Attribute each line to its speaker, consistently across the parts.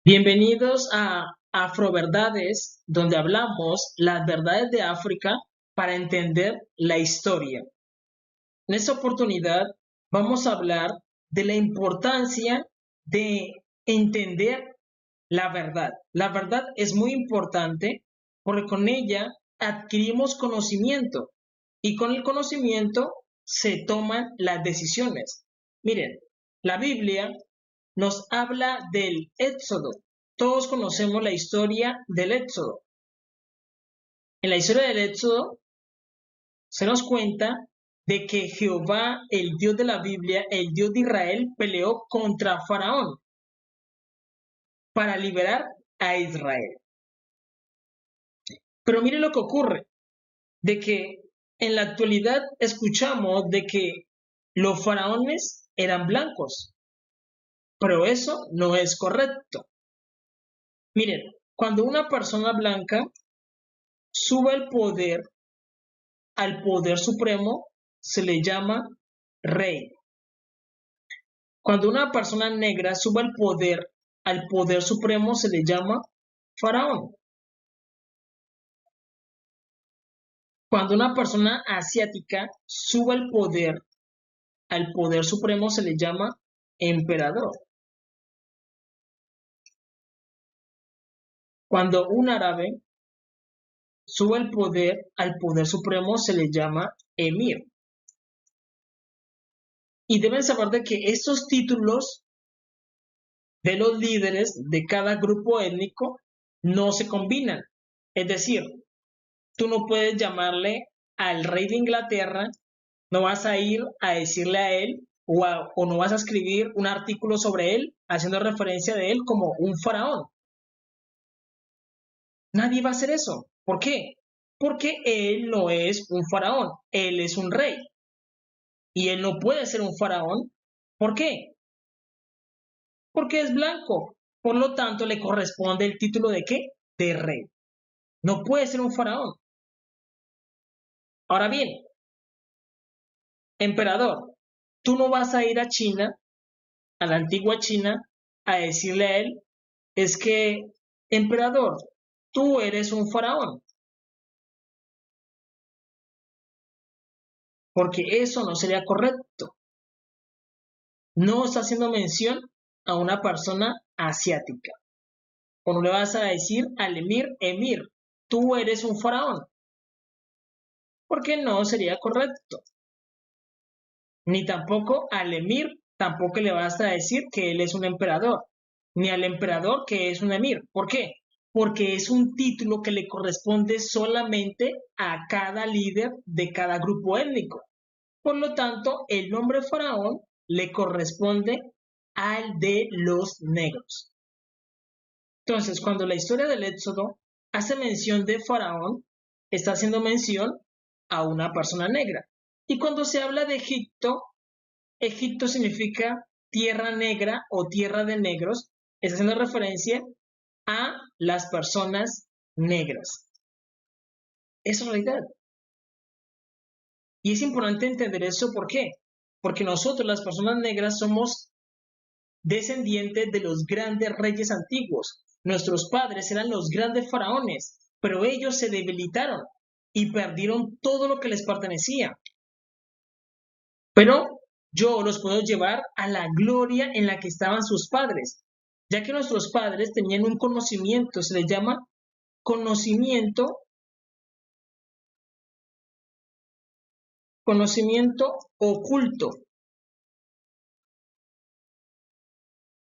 Speaker 1: Bienvenidos a Afroverdades, donde hablamos las verdades de África para entender la historia. En esta oportunidad vamos a hablar de la importancia de entender la verdad. La verdad es muy importante porque con ella adquirimos conocimiento y con el conocimiento se toman las decisiones. Miren, la Biblia nos habla del Éxodo. Todos conocemos la historia del Éxodo. En la historia del Éxodo se nos cuenta de que Jehová, el Dios de la Biblia, el Dios de Israel, peleó contra Faraón para liberar a Israel. Pero mire lo que ocurre, de que en la actualidad escuchamos de que los faraones eran blancos, pero eso no es correcto. Miren, cuando una persona blanca sube al poder supremo, se le llama rey. Cuando una persona negra sube al poder supremo, se le llama faraón. Cuando una persona asiática sube al poder supremo, se le llama emperador. Cuando un árabe sube al poder supremo, se le llama emir. Y deben saber de que estos títulos de los líderes de cada grupo étnico no se combinan. Es decir, tú no puedes llamarle al rey de Inglaterra, no vas a ir a decirle a él o no vas a escribir un artículo sobre él haciendo referencia de él como un faraón. Nadie va a hacer eso. ¿Por qué? Porque él no es un faraón, él es un rey. Y él no puede ser un faraón. ¿Por qué? Porque es blanco. Por lo tanto, le corresponde el título de ¿qué? De rey. No puede ser un faraón. Ahora bien, emperador, tú no vas a ir a China, a la antigua China, a decirle a él, es que, emperador, tú eres un faraón. Porque eso no sería correcto. No está haciendo mención a una persona asiática. O no le vas a decir al emir, tú eres un faraón. Porque no sería correcto. Ni tampoco al emir, tampoco le vas a decir que él es un emperador. Ni al emperador que es un emir. ¿Por qué? Porque es un título que le corresponde solamente a cada líder de cada grupo étnico. Por lo tanto, el nombre faraón le corresponde al de los negros. Entonces, cuando la historia del Éxodo hace mención de faraón, está haciendo mención a una persona negra. Y cuando se habla de Egipto, Egipto significa tierra negra o tierra de negros, está haciendo referencia a las personas negras. Es realidad. Y es importante entender eso, ¿por qué? Porque nosotros, las personas negras, somos descendientes de los grandes reyes antiguos. Nuestros padres eran los grandes faraones, pero ellos se debilitaron y perdieron todo lo que les pertenecía. Pero yo los puedo llevar a la gloria en la que estaban sus padres, ya que nuestros padres tenían un conocimiento, se les llama conocimiento oculto.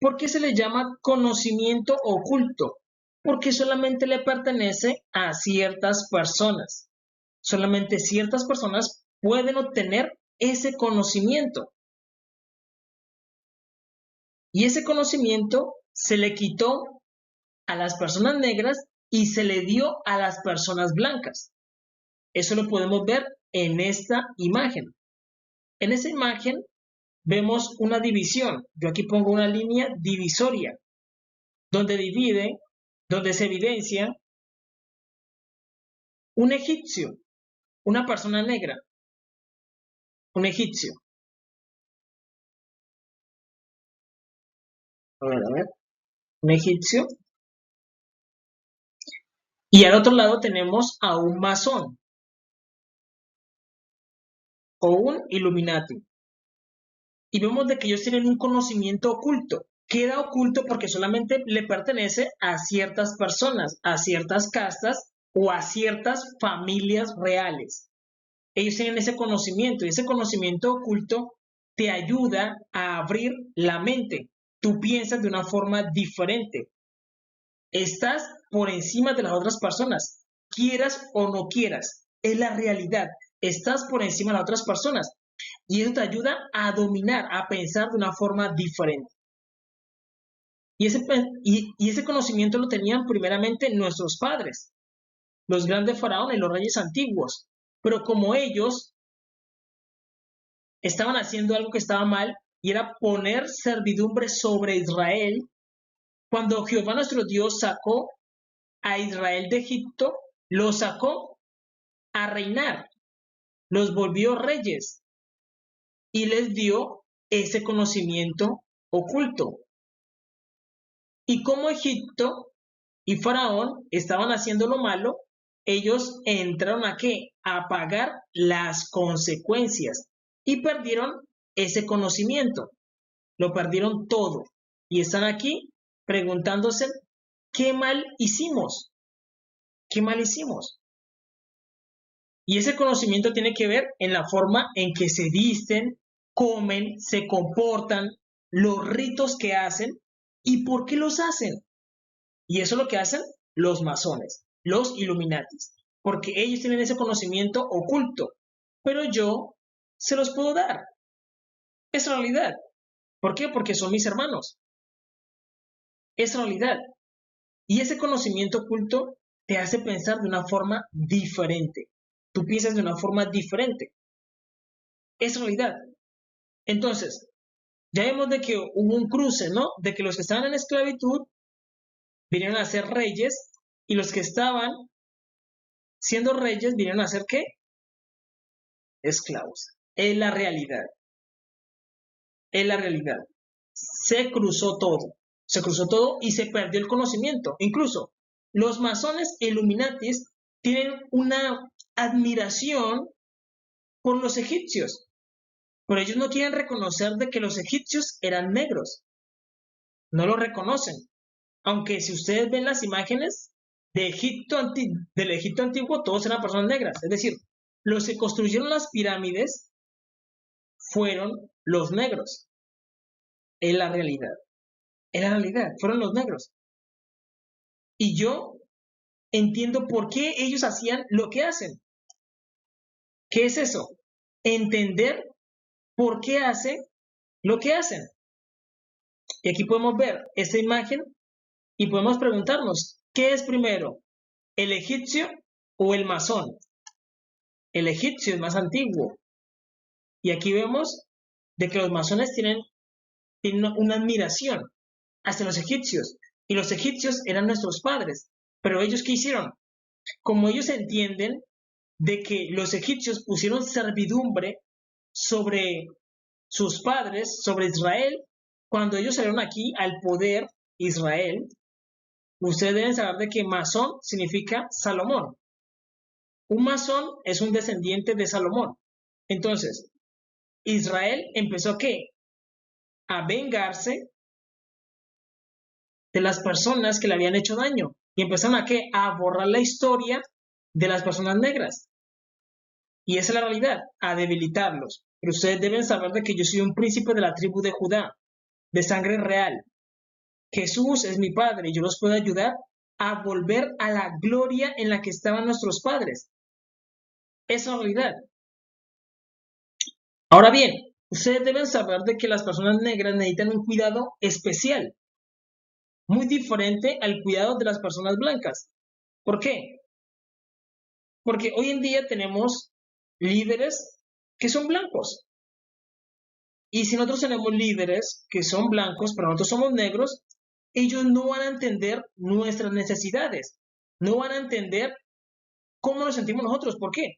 Speaker 1: ¿Por qué se le llama conocimiento oculto? Porque solamente le pertenece a ciertas personas. Solamente ciertas personas pueden obtener ese conocimiento. Y ese conocimiento se le quitó a las personas negras y se le dio a las personas blancas. Eso lo podemos ver en esta imagen. En esa imagen vemos una división. Yo aquí pongo una línea divisoria, donde se evidencia un egipcio, una persona negra, un egipcio. A ver. un egipcio, y al otro lado tenemos a un masón o un Illuminati. Y vemos de que ellos tienen un conocimiento oculto. Queda oculto porque solamente le pertenece a ciertas personas, a ciertas castas o a ciertas familias reales. Ellos tienen ese conocimiento y ese conocimiento oculto te ayuda a abrir la mente. Tú piensas de una forma diferente. Estás por encima de las otras personas, quieras o no quieras. Es la realidad. Estás por encima de las otras personas. Y eso te ayuda a dominar, a pensar de una forma diferente. Y ese conocimiento lo tenían primeramente nuestros padres, los grandes faraones, los reyes antiguos. Pero como ellos estaban haciendo algo que estaba mal, y era poner servidumbre sobre Israel, cuando Jehová nuestro Dios sacó a Israel de Egipto, los sacó a reinar, los volvió reyes y les dio ese conocimiento oculto. Y como Egipto y Faraón estaban haciendo lo malo, ellos entraron ¿a qué? A pagar las consecuencias y perdieron ese conocimiento, lo perdieron todo y están aquí preguntándose ¿qué mal hicimos? ¿Qué mal hicimos? Y ese conocimiento tiene que ver en la forma en que se visten, comen, se comportan, los ritos que hacen y por qué los hacen. Y eso es lo que hacen los masones, los Illuminatis, porque ellos tienen ese conocimiento oculto, pero yo se los puedo dar. Es realidad. ¿Por qué? Porque son mis hermanos. Es realidad. Y ese conocimiento oculto te hace pensar de una forma diferente. Tú piensas de una forma diferente. Es realidad. Entonces, ya vemos de que hubo un cruce, ¿no? De que los que estaban en esclavitud vinieron a ser reyes y los que estaban siendo reyes vinieron a ser ¿qué? Esclavos. Es la realidad. Es la realidad. Se cruzó todo. Se cruzó todo y se perdió el conocimiento. Incluso los masones Illuminatis tienen una admiración por los egipcios. Pero ellos no quieren reconocer de que los egipcios eran negros. No lo reconocen. Aunque si ustedes ven las imágenes de del Egipto antiguo, todos eran personas negras. Es decir, los que construyeron las pirámides fueron los negros. Es la realidad. Es la realidad. Fueron los negros. Y yo entiendo por qué ellos hacían lo que hacen. ¿Qué es eso? Entender por qué hacen lo que hacen. Y aquí podemos ver esta imagen y podemos preguntarnos, ¿qué es primero? ¿El egipcio o el masón? El egipcio es más antiguo. Y aquí vemos de que los masones tienen una admiración hacia los egipcios. Y los egipcios eran nuestros padres. Pero ellos, ¿qué hicieron? Como ellos entienden de que los egipcios pusieron servidumbre sobre sus padres, sobre Israel, cuando ellos salieron aquí al poder, Israel, ustedes deben saber de que masón significa Salomón. Un masón es un descendiente de Salomón. Entonces, Israel empezó ¿qué? A vengarse de las personas que le habían hecho daño. Y empezaron a ¿qué? A borrar la historia de las personas negras. Y esa es la realidad, a debilitarlos. Pero ustedes deben saber de que yo soy un príncipe de la tribu de Judá, de sangre real. Jesús es mi Padre y yo los puedo ayudar a volver a la gloria en la que estaban nuestros padres. Esa es la realidad. Ahora bien, ustedes deben saber de que las personas negras necesitan un cuidado especial, muy diferente al cuidado de las personas blancas. ¿Por qué? Porque hoy en día tenemos líderes que son blancos. Y si nosotros tenemos líderes que son blancos, pero nosotros somos negros, ellos no van a entender nuestras necesidades, no van a entender cómo nos sentimos nosotros. ¿Por qué?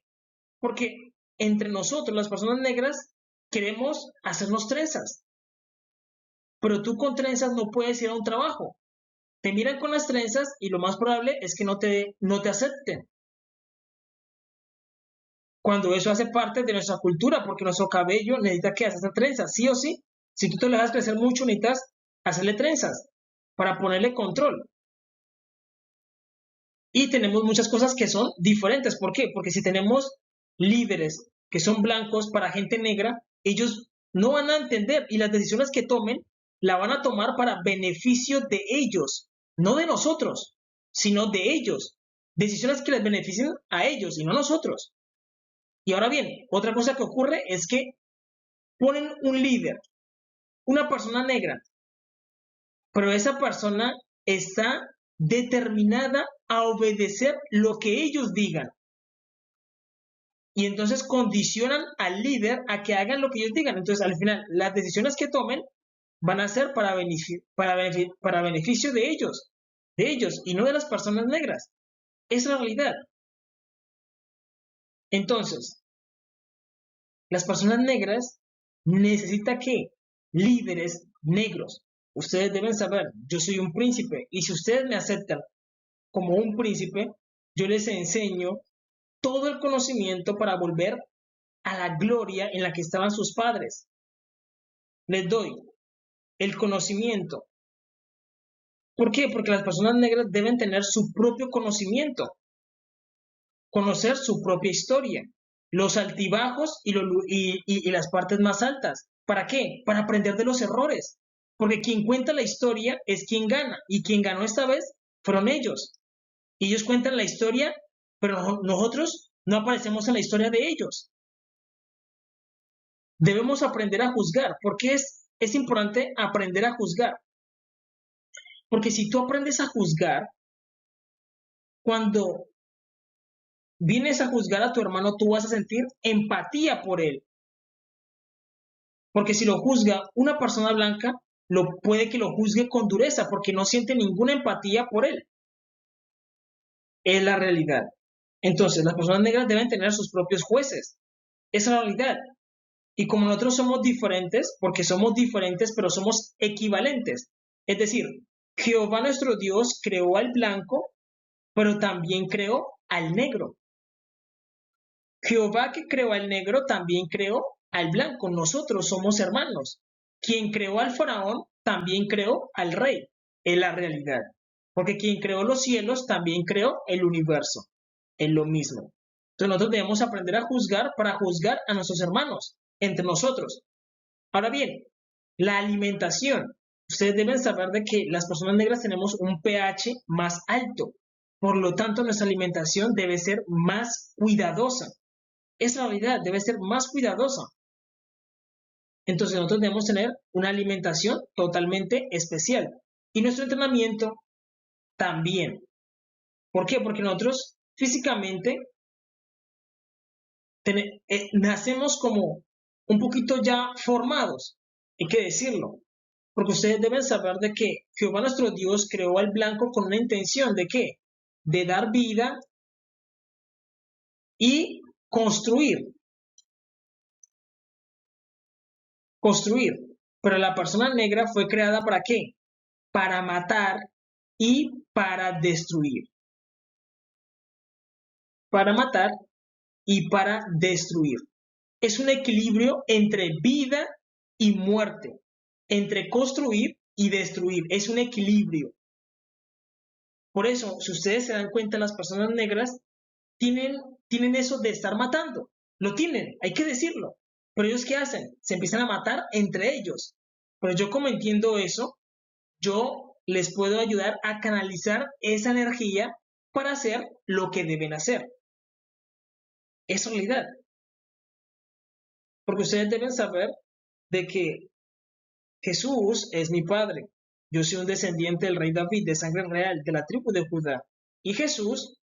Speaker 1: Porque entre nosotros, las personas negras, queremos hacernos trenzas, pero tú con trenzas no puedes ir a un trabajo. Te miran con las trenzas y lo más probable es que no te acepten. Cuando eso hace parte de nuestra cultura, porque nuestro cabello necesita que hacerse trenzas, sí o sí. Si tú te lo dejas crecer mucho, necesitas hacerle trenzas para ponerle control. Y tenemos muchas cosas que son diferentes. ¿Por qué? Porque si tenemos líderes que son blancos para gente negra, ellos no van a entender y las decisiones que tomen la van a tomar para beneficio de ellos, no de nosotros, sino de ellos. Decisiones que les beneficien a ellos y no a nosotros. Y ahora bien, otra cosa que ocurre es que ponen un líder, una persona negra, pero esa persona está determinada a obedecer lo que ellos digan. Y entonces condicionan al líder a que hagan lo que ellos digan. Entonces, al final, las decisiones que tomen van a ser para beneficio de ellos y no de las personas negras. Es la realidad. Entonces, las personas negras necesitan que líderes negros. Ustedes deben saber, yo soy un príncipe y si ustedes me aceptan como un príncipe, yo les enseño todo el conocimiento para volver a la gloria en la que estaban sus padres. Les doy el conocimiento. ¿Por qué? Porque las personas negras deben tener su propio conocimiento, conocer su propia historia, los altibajos y las partes más altas. ¿Para qué? Para aprender de los errores. Porque quien cuenta la historia es quien gana. Y quien ganó esta vez fueron ellos. Ellos cuentan la historia, pero nosotros no aparecemos en la historia de ellos. Debemos aprender a juzgar. ¿Por qué es importante aprender a juzgar? Porque si tú aprendes a juzgar, cuando vienes a juzgar a tu hermano, tú vas a sentir empatía por él. Porque si lo juzga una persona blanca, puede que lo juzgue con dureza, porque no siente ninguna empatía por él. Es la realidad. Entonces, las personas negras deben tener sus propios jueces. Es la realidad. Y como nosotros somos diferentes, porque somos diferentes, pero somos equivalentes. Es decir, Jehová nuestro Dios creó al blanco, pero también creó al negro. Jehová que creó al negro también creó al blanco. Nosotros somos hermanos. Quien creó al faraón también creó al rey. Es la realidad. Porque quien creó los cielos también creó el universo. Es lo mismo. Entonces nosotros debemos aprender a juzgar para juzgar a nuestros hermanos, entre nosotros. Ahora bien, la alimentación. Ustedes deben saber de que las personas negras tenemos un pH más alto. Por lo tanto, nuestra alimentación debe ser más cuidadosa. Es la realidad, debe ser más cuidadosa. Entonces nosotros debemos tener una alimentación totalmente especial. Y nuestro entrenamiento también. ¿Por qué? Porque nosotros físicamente nacemos como un poquito ya formados, hay que decirlo. Porque ustedes deben saber de que Jehová nuestro Dios creó al blanco con una intención de ¿qué? De dar vida y construir. Construir. Pero la persona negra fue creada ¿para qué? Para matar y para destruir. Para matar y para destruir. Es un equilibrio entre vida y muerte, entre construir y destruir. Es un equilibrio. Por eso, si ustedes se dan cuenta, las personas negras tienen eso de estar matando. Lo tienen, hay que decirlo. Pero ellos ¿qué hacen? Se empiezan a matar entre ellos. Pero yo como entiendo eso, yo les puedo ayudar a canalizar esa energía para hacer lo que deben hacer. Es realidad. Porque ustedes deben saber de que Jesús es mi padre. Yo soy un descendiente del rey David, de sangre real, de la tribu de Judá. Y Jesús,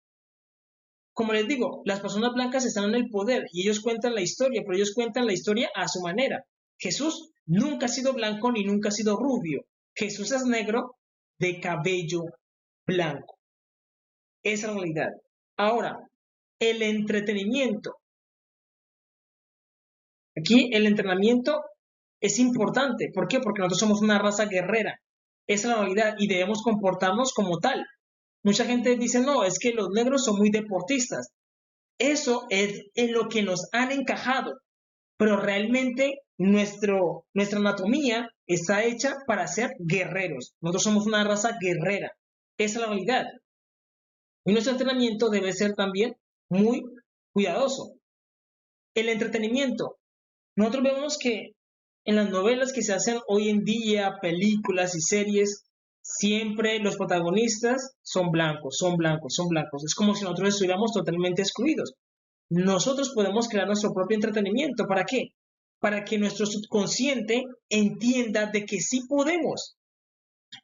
Speaker 1: como les digo, las personas blancas están en el poder y ellos cuentan la historia, pero ellos cuentan la historia a su manera. Jesús nunca ha sido blanco ni nunca ha sido rubio. Jesús es negro de cabello blanco. Esa es la realidad. Ahora, el entretenimiento. Aquí el entrenamiento es importante. ¿Por qué? Porque nosotros somos una raza guerrera. Esa es la realidad y debemos comportarnos como tal. Mucha gente dice, no, es que los negros son muy deportistas. Eso es en lo que nos han encajado, pero realmente nuestra anatomía está hecha para ser guerreros. Nosotros somos una raza guerrera. Esa es la realidad. Y nuestro entrenamiento debe ser también muy cuidadoso. El entretenimiento. Nosotros vemos que en las novelas que se hacen hoy en día, películas y series, siempre los protagonistas son blancos, son blancos, son blancos. Es como si nosotros estuviéramos totalmente excluidos. Nosotros podemos crear nuestro propio entretenimiento. ¿Para qué? Para que nuestro subconsciente entienda de que sí podemos.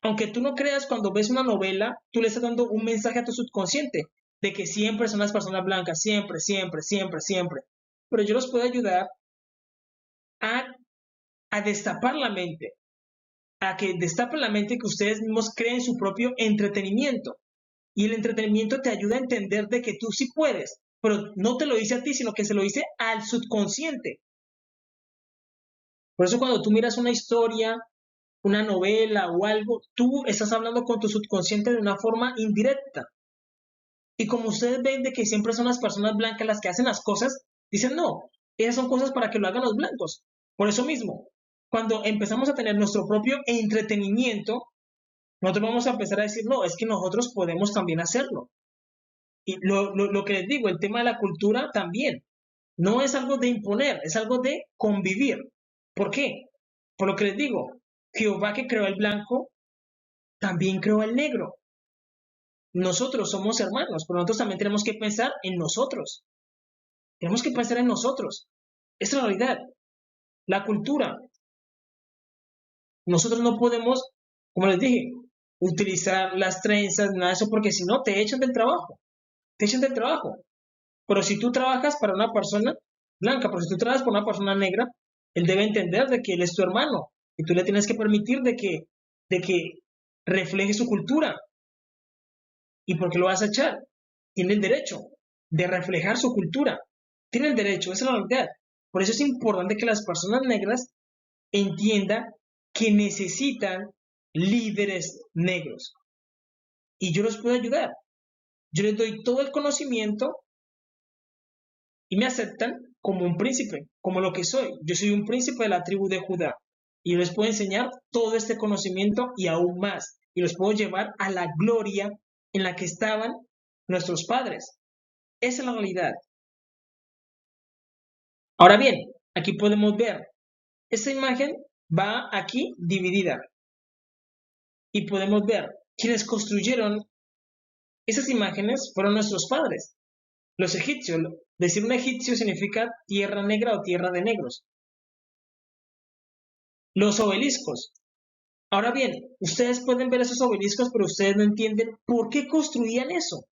Speaker 1: Aunque tú no creas, cuando ves una novela, tú le estás dando un mensaje a tu subconsciente de que siempre son las personas blancas, siempre, siempre, siempre, siempre. Pero yo los puedo ayudar a, a destapar la mente, a que destapen la mente, que ustedes mismos creen su propio entretenimiento. Y el entretenimiento te ayuda a entender de que tú sí puedes, pero no te lo dice a ti, sino que se lo dice al subconsciente. Por eso cuando tú miras una historia, una novela o algo, tú estás hablando con tu subconsciente de una forma indirecta. Y como ustedes ven de que siempre son las personas blancas las que hacen las cosas, dicen, no, esas son cosas para que lo hagan los blancos. Por eso mismo, cuando empezamos a tener nuestro propio entretenimiento, nosotros vamos a empezar a decir, no, es que nosotros podemos también hacerlo. Y lo que les digo, el tema de la cultura también, no es algo de imponer, es algo de convivir. ¿Por qué? Por lo que les digo, Jehová que creó el blanco, también creó el negro. Nosotros somos hermanos, pero nosotros también tenemos que pensar en nosotros. Tenemos que pensar en nosotros. Es la realidad. La cultura. Nosotros no podemos, como les dije, utilizar las trenzas, nada de eso, porque si no, te echan del trabajo. Te echan del trabajo. Pero si tú trabajas para una persona blanca, pero si tú trabajas para una persona negra, él debe entender de que él es tu hermano. Y tú le tienes que permitir de que refleje su cultura. ¿Y por qué lo vas a echar? Tiene el derecho de reflejar su cultura. Tiene el derecho, esa es la verdad. Por eso es importante que las personas negras entiendan que necesitan líderes negros. Y yo los puedo ayudar. Yo les doy todo el conocimiento y me aceptan como un príncipe, como lo que soy. Yo soy un príncipe de la tribu de Judá. Y yo les puedo enseñar todo este conocimiento y aún más. Y los puedo llevar a la gloria en la que estaban nuestros padres. Esa es la realidad. Ahora bien, aquí podemos ver, esta imagen va aquí dividida. Y podemos ver, quienes construyeron esas imágenes fueron nuestros padres, los egipcios. Decir un egipcio significa tierra negra o tierra de negros. Los obeliscos. Ahora bien, ustedes pueden ver esos obeliscos, pero ustedes no entienden por qué construían eso.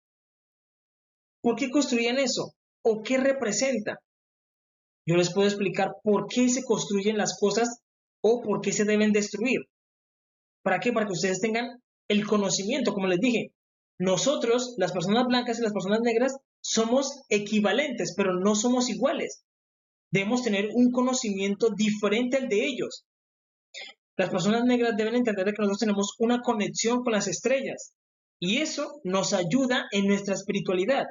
Speaker 1: ¿Por qué construían eso? ¿O qué representa? Yo les puedo explicar por qué se construyen las cosas o por qué se deben destruir. ¿Para qué? Para que ustedes tengan el conocimiento, como les dije. Nosotros, las personas blancas y las personas negras, somos equivalentes, pero no somos iguales. Debemos tener un conocimiento diferente al de ellos. Las personas negras deben entender que nosotros tenemos una conexión con las estrellas y eso nos ayuda en nuestra espiritualidad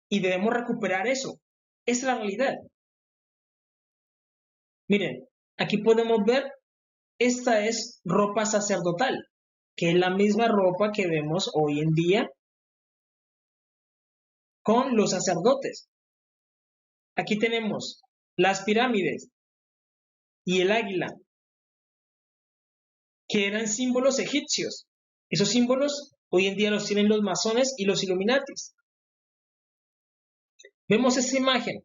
Speaker 1: y debemos recuperar eso. Esa es la realidad. Miren, aquí podemos ver, esta es ropa sacerdotal, que es la misma ropa que vemos hoy en día con los sacerdotes. Aquí tenemos las pirámides y el águila, que eran símbolos egipcios. Esos símbolos hoy en día los tienen los masones y los Illuminatis. Vemos esta imagen.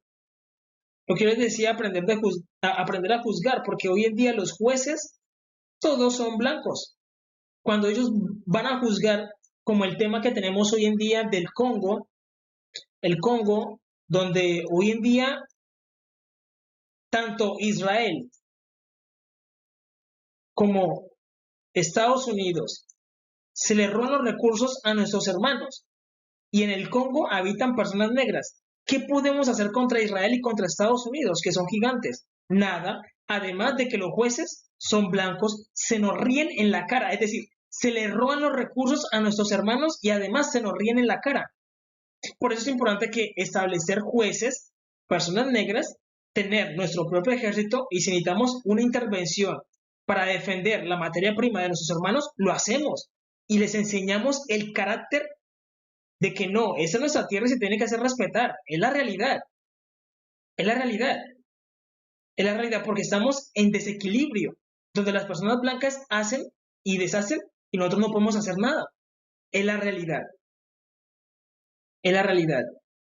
Speaker 1: Lo que yo les decía, aprender a juzgar, porque hoy en día los jueces todos son blancos. Cuando ellos van a juzgar, como el tema que tenemos hoy en día del Congo, el Congo, donde hoy en día tanto Israel como Estados Unidos se le roban los recursos a nuestros hermanos y en el Congo habitan personas negras. ¿Qué podemos hacer contra Israel y contra Estados Unidos, que son gigantes? Nada, además de que los jueces son blancos, se nos ríen en la cara, es decir, se les roban los recursos a nuestros hermanos y además se nos ríen en la cara. Por eso es importante que establecer jueces, personas negras, tener nuestro propio ejército, y si necesitamos una intervención para defender la materia prima de nuestros hermanos, lo hacemos y les enseñamos el carácter de que no, esa es nuestra tierra y se tiene que hacer respetar. Es la realidad. Es la realidad. Es la realidad porque estamos en desequilibrio, donde las personas blancas hacen y deshacen y nosotros no podemos hacer nada. Es la realidad. Es la realidad.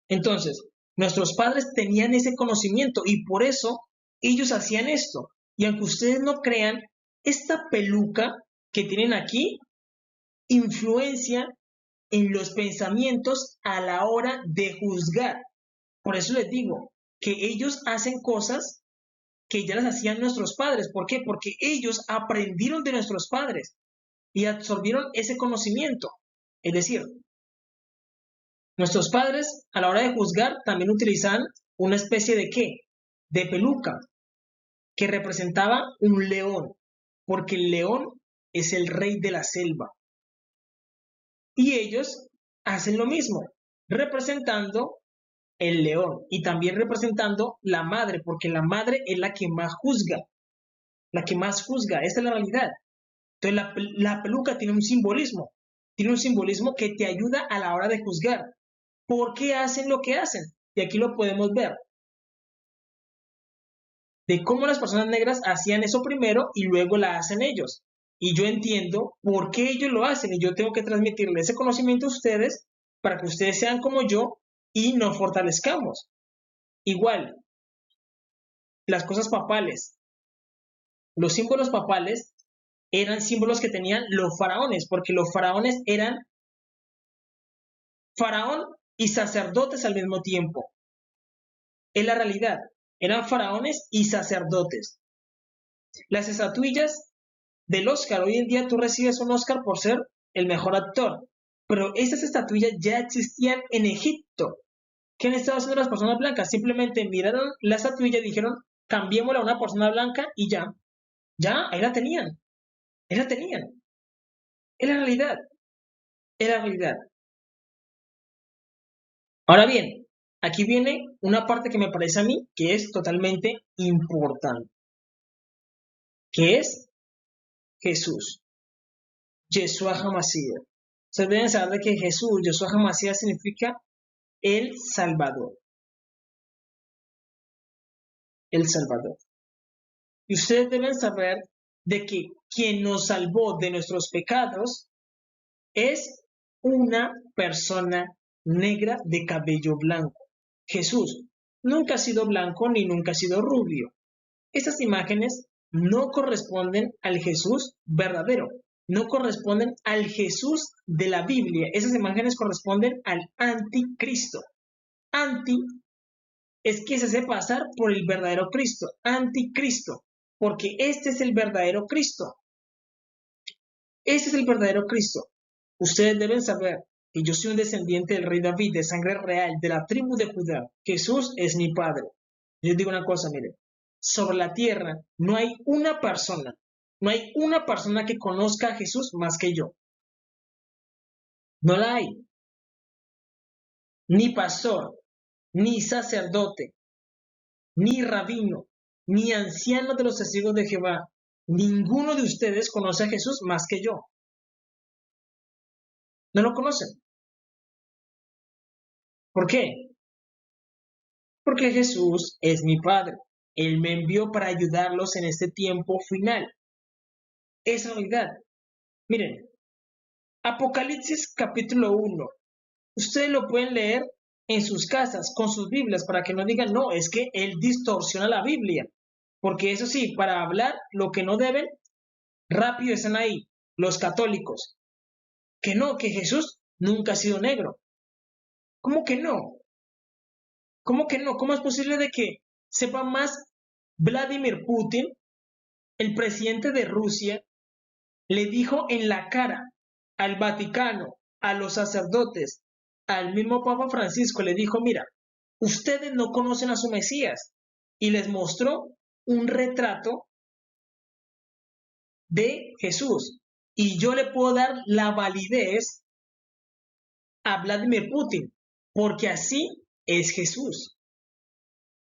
Speaker 1: Entonces, nuestros padres tenían ese conocimiento y por eso ellos hacían esto. Y aunque ustedes no crean, esta peluca que tienen aquí influencia en los pensamientos a la hora de juzgar. Por eso les digo que ellos hacen cosas que ya las hacían nuestros padres. ¿Por qué? Porque ellos aprendieron de nuestros padres y absorbieron ese conocimiento. Es decir, nuestros padres a la hora de juzgar también utilizaban una especie de ¿qué? De peluca que representaba un león, porque el león es el rey de la selva. Y ellos hacen lo mismo, representando el león y también representando la madre, porque la madre es la que más juzga, esta es la realidad. Entonces la peluca tiene un simbolismo que te ayuda a la hora de juzgar. ¿Por qué hacen lo que hacen? Y aquí lo podemos ver, de cómo las personas negras hacían eso primero y luego la hacen ellos. Y yo entiendo por qué ellos lo hacen y yo tengo que transmitirle ese conocimiento a ustedes para que ustedes sean como yo y nos fortalezcamos. Igual, las cosas papales. Los símbolos papales eran símbolos que tenían los faraones, porque los faraones eran faraón y sacerdotes al mismo tiempo. Es la realidad, eran faraones y sacerdotes. Las estatuillas del Oscar, hoy en día tú recibes un Oscar por ser el mejor actor, pero esas estatuillas ya existían en Egipto. ¿Qué han estado haciendo las personas blancas? Simplemente miraron la estatuilla y dijeron, cambiémosla a una persona blanca y ya, ahí la tenían, es la realidad, es la realidad. Ahora bien, aquí viene una parte que me parece a mí que es totalmente importante, que es Jesús, Yeshua HaMashiach. Ustedes deben saber de que Jesús, Yeshua HaMashiach, significa el Salvador. El Salvador. Y ustedes deben saber de que quien nos salvó de nuestros pecados es una persona negra de cabello blanco. Jesús nunca ha sido blanco ni nunca ha sido rubio. Estas imágenes no corresponden al Jesús verdadero, no corresponden al Jesús de la Biblia. Esas imágenes corresponden al anticristo. Anti es que se hace pasar por el verdadero Cristo, anticristo, porque este es el verdadero Cristo. Este es el verdadero Cristo. Ustedes deben saber que yo soy un descendiente del rey David, de sangre real, de la tribu de Judá. Jesús es mi padre. Yo digo una cosa, miren, sobre la tierra no hay una persona que conozca a Jesús más que yo. No la hay. Ni pastor, ni sacerdote, ni rabino, ni anciano de los testigos de Jehová. Ninguno de ustedes conoce a Jesús más que yo. No lo conocen. ¿Por qué? Porque Jesús es mi Padre. Él me envió para ayudarlos en este tiempo final. Es realidad. Miren, Apocalipsis capítulo 1. Ustedes lo pueden leer en sus casas, con sus Biblias, para que no digan, no, es que él distorsiona la Biblia. Porque eso sí, para hablar lo que no deben, rápido están ahí, los católicos. Que no, que Jesús nunca ha sido negro. ¿Cómo que no? ¿Cómo que no? ¿Cómo es posible de que sepa más Vladimir Putin, el presidente de Rusia, le dijo en la cara al Vaticano, a los sacerdotes, al mismo Papa Francisco, le dijo, mira, ustedes no conocen a su Mesías, y les mostró un retrato de Jesús. Y yo le puedo dar la validez a Vladimir Putin, porque así es Jesús.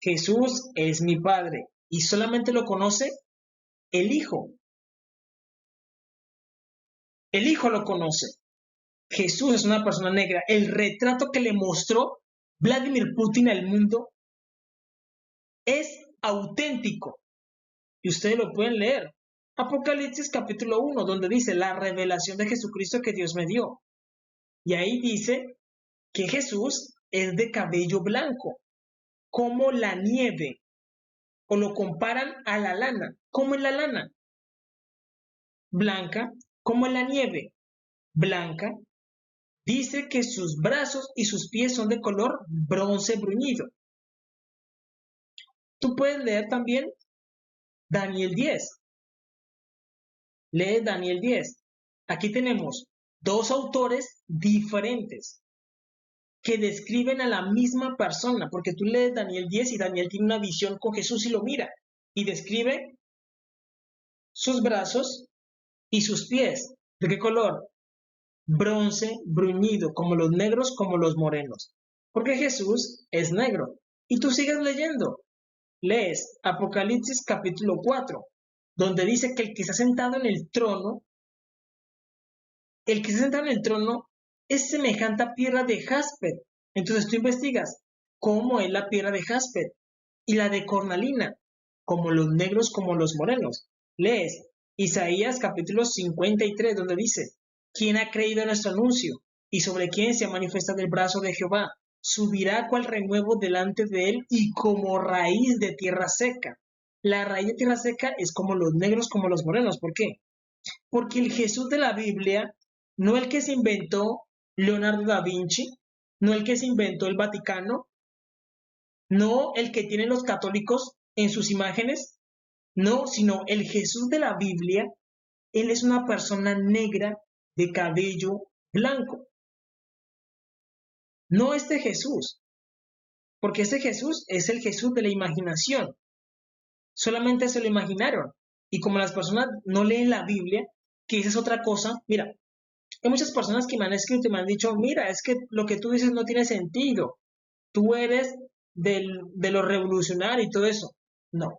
Speaker 1: Jesús es mi Padre y solamente lo conoce el Hijo. El Hijo lo conoce. Jesús es una persona negra. El retrato que le mostró Vladimir Putin al mundo es auténtico y ustedes lo pueden leer. Apocalipsis capítulo 1, donde dice la revelación de Jesucristo que Dios me dio. Y ahí dice que Jesús es de cabello blanco, como la nieve, o lo comparan a la lana. ¿Cómo es la lana? Blanca, como la nieve, blanca. Dice que sus brazos y sus pies son de color bronce bruñido. Tú puedes leer también Daniel 10. Lee Daniel 10. Aquí tenemos dos autores diferentes que describen a la misma persona, porque tú lees Daniel 10 y Daniel tiene una visión con Jesús y lo mira y describe sus brazos y sus pies. ¿De qué color? Bronce bruñido, como los negros, como los morenos. Porque Jesús es negro. Y tú sigues leyendo. Lees Apocalipsis capítulo 4, donde dice que el que está sentado en el trono, es semejante a piedra de jasper. Entonces tú investigas cómo es la piedra de jasper y la de cornalina, como los negros, como los morenos. Lees Isaías capítulo 53, donde dice, ¿quién ha creído en nuestro anuncio? ¿Y sobre quién se ha manifestado el brazo de Jehová? Subirá cual renuevo delante de él y como raíz de tierra seca. La raíz de tierra seca es como los negros, como los morenos. ¿Por qué? Porque el Jesús de la Biblia, no el que se inventó Leonardo da Vinci, no el que se inventó el Vaticano, no el que tienen los católicos en sus imágenes, no, sino el Jesús de la Biblia, él es una persona negra de cabello blanco. No este Jesús, porque este Jesús es el Jesús de la imaginación. Solamente se lo imaginaron. Y como las personas no leen la Biblia, que esa es otra cosa, mira, hay muchas personas que me han escrito y me han dicho, mira, es que lo que tú dices no tiene sentido. Tú eres de lo revolucionario y todo eso. No,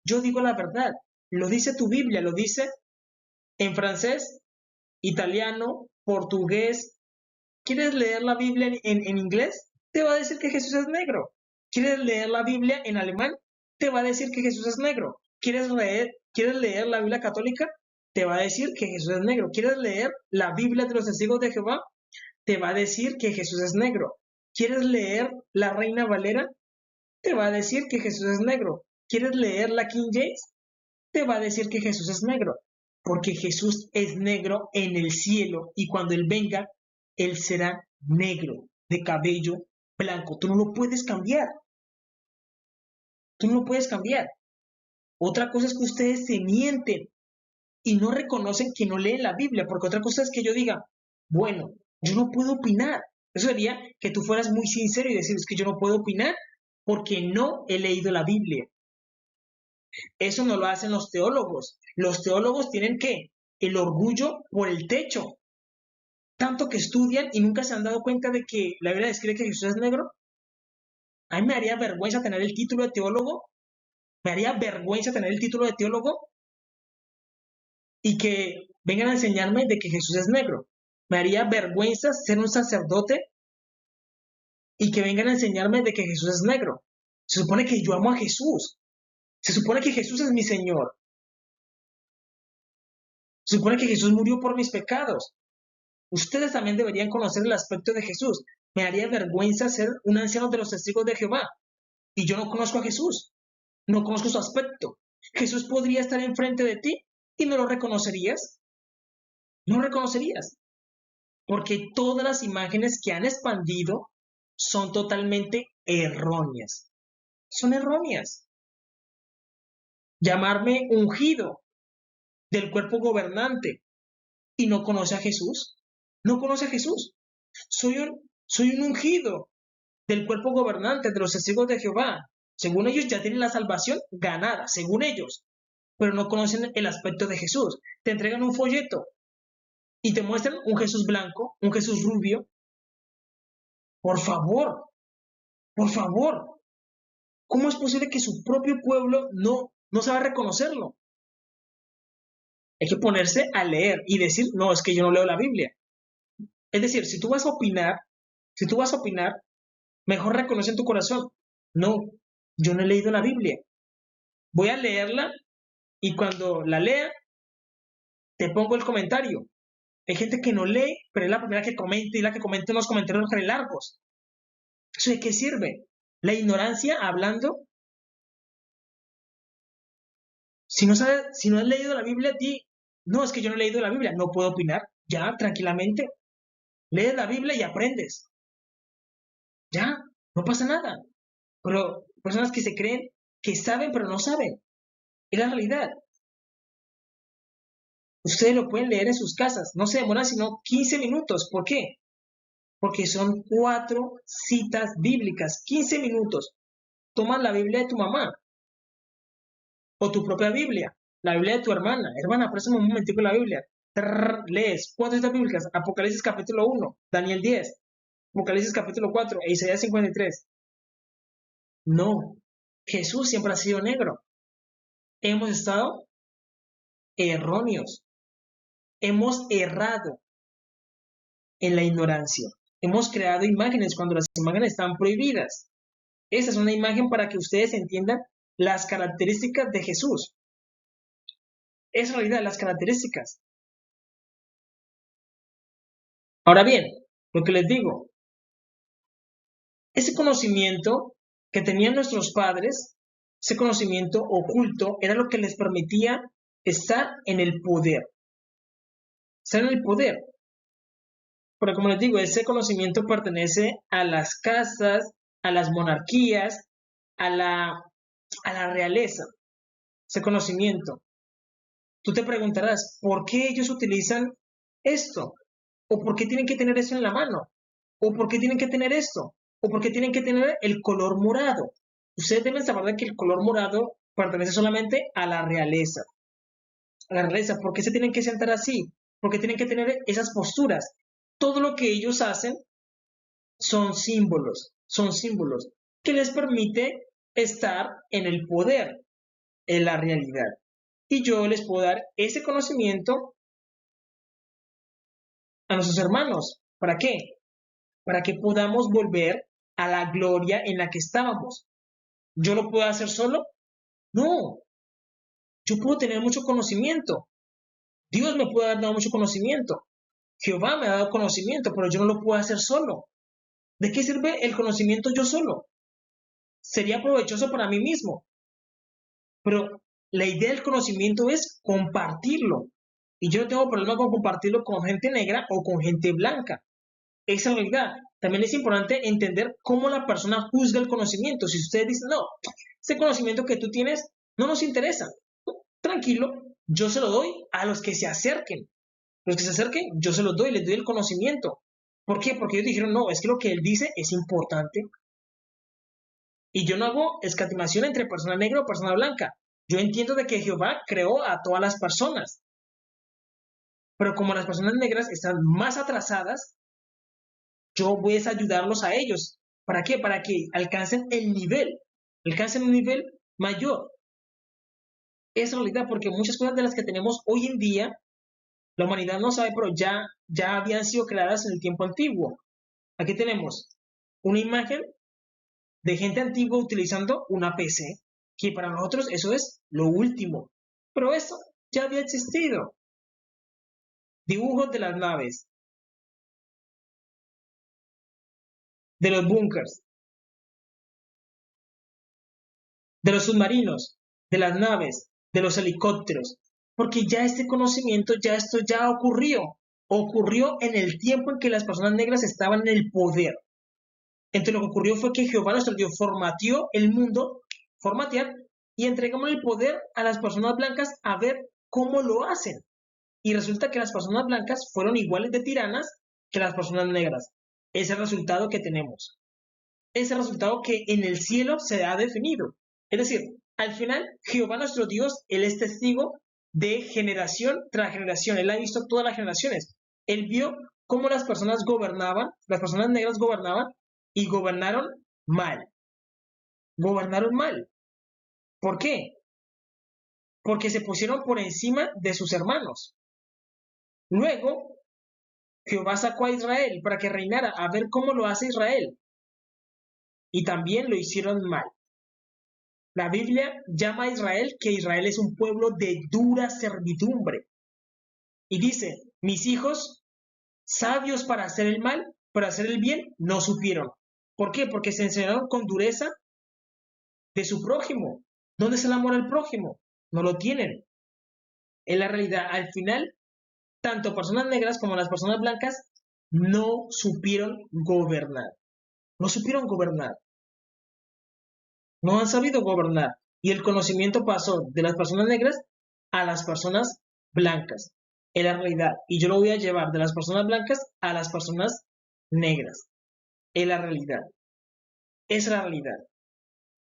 Speaker 1: yo digo la verdad. Lo dice tu Biblia, lo dice en francés, italiano, portugués. ¿Quieres leer la Biblia en inglés? Te va a decir que Jesús es negro. ¿Quieres leer la Biblia en alemán? Te va a decir que Jesús es negro. ¿Quieres leer la Biblia católica? Te va a decir que Jesús es negro. ¿Quieres leer la Biblia de los testigos de Jehová? Te va a decir que Jesús es negro. ¿Quieres leer la Reina Valera? Te va a decir que Jesús es negro. ¿Quieres leer la King James? Te va a decir que Jesús es negro. Porque Jesús es negro en el cielo y cuando Él venga, Él será negro, de cabello blanco. Tú no lo puedes cambiar. Tú no lo puedes cambiar. Otra cosa es que ustedes se mienten y no reconocen que no leen la Biblia, porque otra cosa es que yo diga, bueno, yo no puedo opinar. Eso sería que tú fueras muy sincero y decir, es que yo no puedo opinar porque no he leído la Biblia. Eso no lo hacen los teólogos. Los teólogos tienen que el orgullo por el techo. Tanto que estudian y nunca se han dado cuenta de que la Biblia describe que Jesús es negro. A mí me haría vergüenza tener el título de teólogo. Me haría vergüenza tener el título de teólogo y que vengan a enseñarme de que Jesús es negro. Me haría vergüenza ser un sacerdote y que vengan a enseñarme de que Jesús es negro. Se supone que yo amo a Jesús. Se supone que Jesús es mi Señor. Se supone que Jesús murió por mis pecados. Ustedes también deberían conocer el aspecto de Jesús. Me haría vergüenza ser un anciano de los testigos de Jehová. Y yo no conozco a Jesús. No conozco su aspecto. Jesús podría estar enfrente de ti y no lo reconocerías. No lo reconocerías. Porque todas las imágenes que han expandido son totalmente erróneas. Son erróneas. Llamarme ungido del cuerpo gobernante y no conoce a Jesús. No conoce a Jesús. Soy un ungido del cuerpo gobernante de los testigos de Jehová. Según ellos ya tienen la salvación ganada, según ellos. pero no conocen el aspecto de Jesús. Te entregan un folleto y te muestran un Jesús blanco, un Jesús rubio. Por favor, por favor, ¿cómo es posible que su propio pueblo no sabe reconocerlo? Hay que ponerse a leer y decir, no, es que yo no leo la Biblia. Es decir, si tú vas a opinar, mejor reconoce en tu corazón, no, yo no he leído la Biblia. Voy a leerla y cuando la lea, te pongo el comentario. Hay gente que no lee, pero es la primera que comenta y la que comenta unos comentarios re largos. ¿Eso de qué sirve? La ignorancia hablando. Si no has leído la Biblia, no, es que yo no he leído la Biblia, no puedo opinar. Ya, tranquilamente. Lees la Biblia y aprendes. Ya, no pasa nada. Pero personas que se creen que saben, pero no saben. Es la realidad. Ustedes lo pueden leer en sus casas. No se demora sino 15 minutos. ¿Por qué? Porque son 4 citas bíblicas. 15 minutos. Tomas la Biblia de tu mamá o tu propia Biblia. La Biblia de tu hermana. Hermana, préstame un momentico la Biblia. Lees 4 citas bíblicas. Apocalipsis capítulo 1, Daniel 10, Apocalipsis capítulo 4 e Isaías 53. No, Jesús siempre ha sido negro. Hemos estado erróneos. Hemos errado en la ignorancia. Hemos creado imágenes cuando las imágenes están prohibidas. Esa es una imagen para que ustedes entiendan las características de Jesús. Es en realidad las características. Ahora bien, lo que les digo, ese conocimiento que tenían nuestros padres, ese conocimiento oculto, era lo que les permitía estar en el poder. Estar en el poder. Pero como les digo, ese conocimiento pertenece a las casas, a las monarquías, a la realeza. Ese conocimiento. Tú te preguntarás, ¿por qué ellos utilizan esto? ¿O por qué tienen que tener eso en la mano? ¿O por qué tienen que tener esto? ¿O por qué tienen que tener el color morado? Ustedes deben saber que el color morado pertenece solamente a la realeza. A la realeza, ¿por qué se tienen que sentar así? ¿Por qué tienen que tener esas posturas? Todo lo que ellos hacen son símbolos que les permite estar en el poder, en la realidad. Y yo les puedo dar ese conocimiento a nuestros hermanos. ¿Para qué? Para que podamos volver a la gloria en la que estábamos. ¿Yo lo puedo hacer solo? No. Yo puedo tener mucho conocimiento. Dios me puede haber dado mucho conocimiento. Jehová me ha dado conocimiento, pero yo no lo puedo hacer solo. ¿De qué sirve el conocimiento yo solo? Sería provechoso para mí mismo. Pero la idea del conocimiento es compartirlo. Y yo no tengo problema con compartirlo con gente negra o con gente blanca. Esa es la realidad. También es importante entender cómo la persona juzga el conocimiento. Si ustedes dicen, no, ese conocimiento que tú tienes no nos interesa, tranquilo, yo se lo doy a los que se acerquen. Los que se acerquen, yo se los doy, les doy el conocimiento. ¿Por qué? Porque ellos dijeron, no, es que lo que él dice es importante. Y yo no hago escatimación entre persona negra o persona blanca. Yo entiendo de que Jehová creó a todas las personas. Pero como las personas negras están más atrasadas, yo voy a ayudarlos a ellos. ¿Para qué? Para que alcancen un nivel mayor. Es realidad, porque muchas cosas de las que tenemos hoy en día, la humanidad no sabe, pero ya habían sido creadas en el tiempo antiguo. Aquí tenemos una imagen de gente antigua utilizando una PC, que para nosotros eso es lo último. Pero eso ya había existido. Dibujos de las naves, de los búnkers, de los submarinos, de las naves, de los helicópteros, porque ya este conocimiento, esto ya ocurrió en el tiempo en que las personas negras estaban en el poder. Entonces lo que ocurrió fue que Jehová nuestro Dios formateó el mundo, y entregamos el poder a las personas blancas a ver cómo lo hacen. Y resulta que las personas blancas fueron iguales de tiranas que las personas negras. Ese es el resultado que tenemos. Ese resultado que en el cielo se ha definido. Es decir, Al final, Jehová nuestro Dios, Él es testigo de generación tras generación. Él ha visto todas las generaciones. Él vio cómo las personas gobernaban, las personas negras gobernaban y gobernaron mal. Gobernaron mal. ¿Por qué? Porque se pusieron por encima de sus hermanos. Luego, Jehová sacó a Israel para que reinara, a ver cómo lo hace Israel. Y también lo hicieron mal. La Biblia llama a Israel que Israel es un pueblo de dura servidumbre. Y dice, mis hijos, sabios para hacer el mal, para hacer el bien, no supieron. ¿Por qué? Porque se enseñaron con dureza de su prójimo. ¿Dónde es el amor al prójimo? No lo tienen. En la realidad, al final, tanto personas negras como las personas blancas no supieron gobernar. No supieron gobernar. No han sabido gobernar. Y el conocimiento pasó de las personas negras a las personas blancas. En la realidad. Y yo lo voy a llevar de las personas blancas a las personas negras. En la realidad. Es la realidad.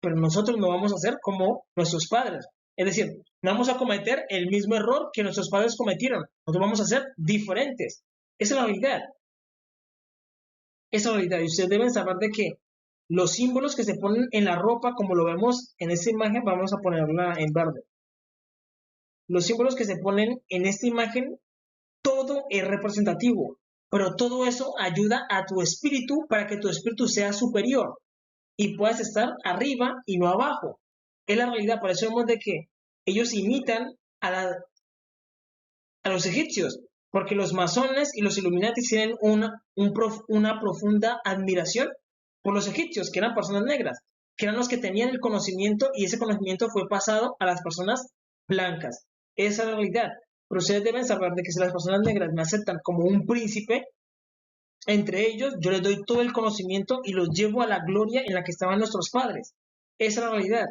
Speaker 1: Pero nosotros no vamos a ser como nuestros padres. Es decir, no vamos a cometer el mismo error que nuestros padres cometieron. Nosotros vamos a ser diferentes. Esa es la realidad. Esa es la realidad. Y ustedes deben saber de que los símbolos que se ponen en la ropa, como lo vemos en esta imagen, vamos a ponerla en verde. Los símbolos que se ponen en esta imagen, todo es representativo, pero todo eso ayuda a tu espíritu para que tu espíritu sea superior y puedas estar arriba y no abajo. Es la realidad, por eso vemos de que ellos imitan a los egipcios, porque los masones y los Illuminati tienen una profunda admiración por los egipcios, que eran personas negras, que eran los que tenían el conocimiento y ese conocimiento fue pasado a las personas blancas. Esa es la realidad. Pero ustedes deben saber de que si las personas negras me aceptan como un príncipe, entre ellos yo les doy todo el conocimiento y los llevo a la gloria en la que estaban nuestros padres. Esa es la realidad.